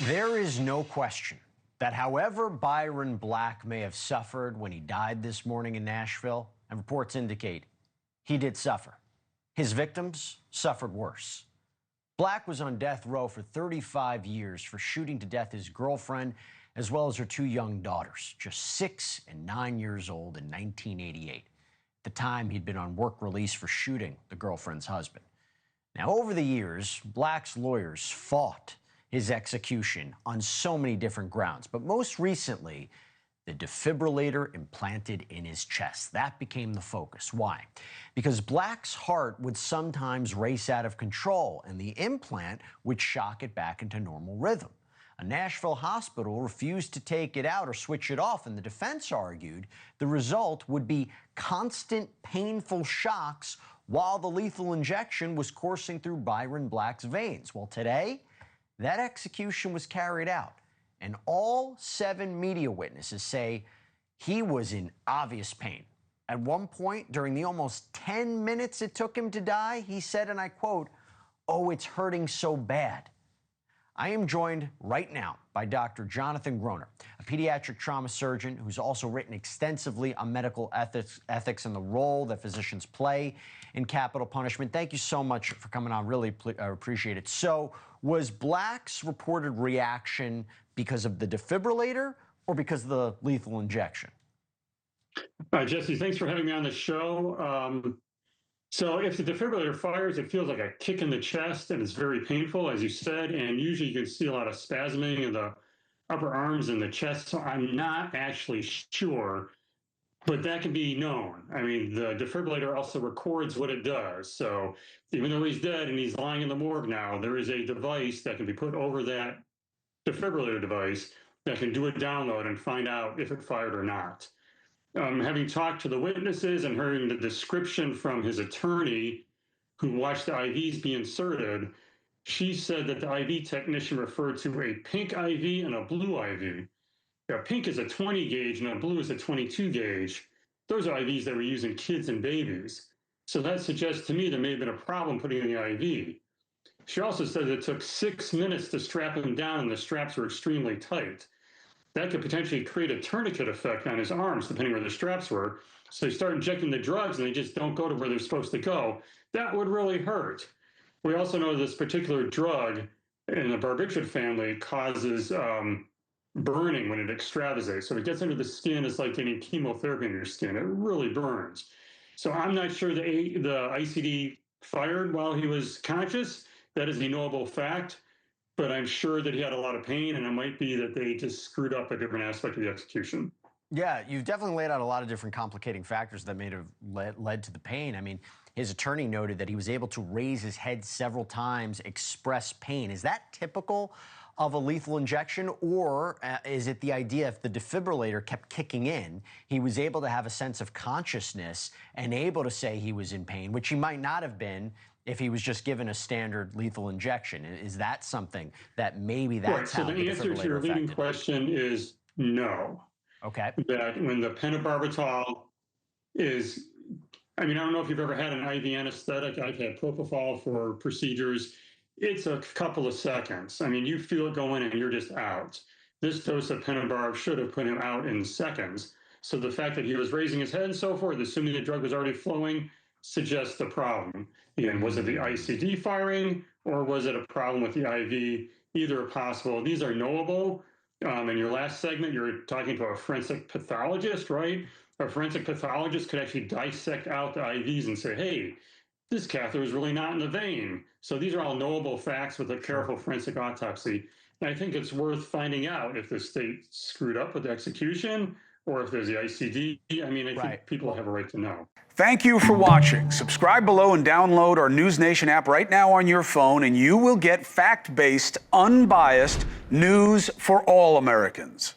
There is no question that however Byron Black may have suffered when he died this morning in Nashville, and reports indicate he did suffer, his victims suffered worse. Black was on death row for 35 years for shooting to death his girlfriend as well as her two young daughters, just 6 and 9 years old in 1988. At the time, he'd been on work release for shooting the girlfriend's husband. Now, over the years, Black's lawyers fought his execution on so many different grounds, but most recently, the defibrillator implanted in his chest. That became the focus. Why? Because Black's heart would sometimes race out of control, and the implant would shock it back into normal rhythm. A Nashville hospital refused to take it out or switch it off, and the defense argued the result would be constant painful shocks while the lethal injection was coursing through Byron Black's veins. Well, today, that execution was carried out, and all 7 media witnesses say he was in obvious pain. At one point, during the almost 10 minutes it took him to die, he said, and I quote, "Oh, it's hurting so bad." I am joined right now by Dr. Jonathan Groner, a pediatric trauma surgeon who's also written extensively on medical ethics and the role that physicians play in capital punishment. Thank you so much for coming on. Really appreciate it. So, was Black's reported reaction because of the defibrillator or because of the lethal injection? Jesse, thanks for having me on the show. So if the defibrillator fires, it feels like a kick in the chest, and it's very painful, as you said, and usually you can see a lot of spasming in the upper arms and the chest, so I'm not actually sure, but that can be known. I mean, the defibrillator also records what it does, so even though he's dead and he's lying in the morgue now, there is a device that can be put over that defibrillator device that can do a download and find out if it fired or not. Having talked to the witnesses and hearing the description from his attorney who watched the IVs be inserted, she said that the IV technician referred to a pink IV and a blue IV. Now, pink is a 20 gauge and a blue is a 22 gauge. Those are IVs that were used in kids and babies. So that suggests to me there may have been a problem putting in the IV. She also said it took 6 minutes to strap him down and the straps were extremely tight. That could potentially create a tourniquet effect on his arms, depending where the straps were. So they start injecting the drugs and they just don't go to where they're supposed to go. That would really hurt. We also know this particular drug in the barbiturate family causes burning when it extravasates. So if it gets under the skin, it's like getting chemotherapy in your skin. It really burns. So I'm not sure the ICD fired while he was conscious. That is a knowable fact. But I'm sure that he had a lot of pain, and it might be that they just screwed up a different aspect of the execution. Yeah, you've definitely laid out a lot of different complicating factors that may have led to the pain. I mean, his attorney noted that he was able to raise his head several times, express pain. Is that typical of a lethal injection, or is it the idea if the defibrillator kept kicking in, he was able to have a sense of consciousness and able to say he was in pain, which he might not have been if he was just given a standard lethal injection? Is that something that maybe that's how the defibrillator affected? So the answer to your leading question is no. Okay. That when the pentobarbital is, I mean, I don't know if you've ever had an IV anesthetic. I've had propofol for procedures. It's a couple of seconds. I mean, you feel it go in and you're just out. This dose of pentobarb should have put him out in seconds. So the fact that he was raising his head and so forth, assuming the drug was already flowing, suggests the problem. Again, was it the ICD firing or was it a problem with the IV? Either are possible. These are knowable. In your last segment, you're talking to a forensic pathologist, right? A forensic pathologist could actually dissect out the IVs and say, hey, this catheter is really not in the vein. So these are all knowable facts with a careful forensic autopsy. And I think it's worth finding out if the state screwed up with the execution or if there's the ICD. I mean, I think people have a right to know. Thank you for watching. Subscribe below and download our NewsNation app right now on your phone, and you will get fact-based, unbiased news for all Americans.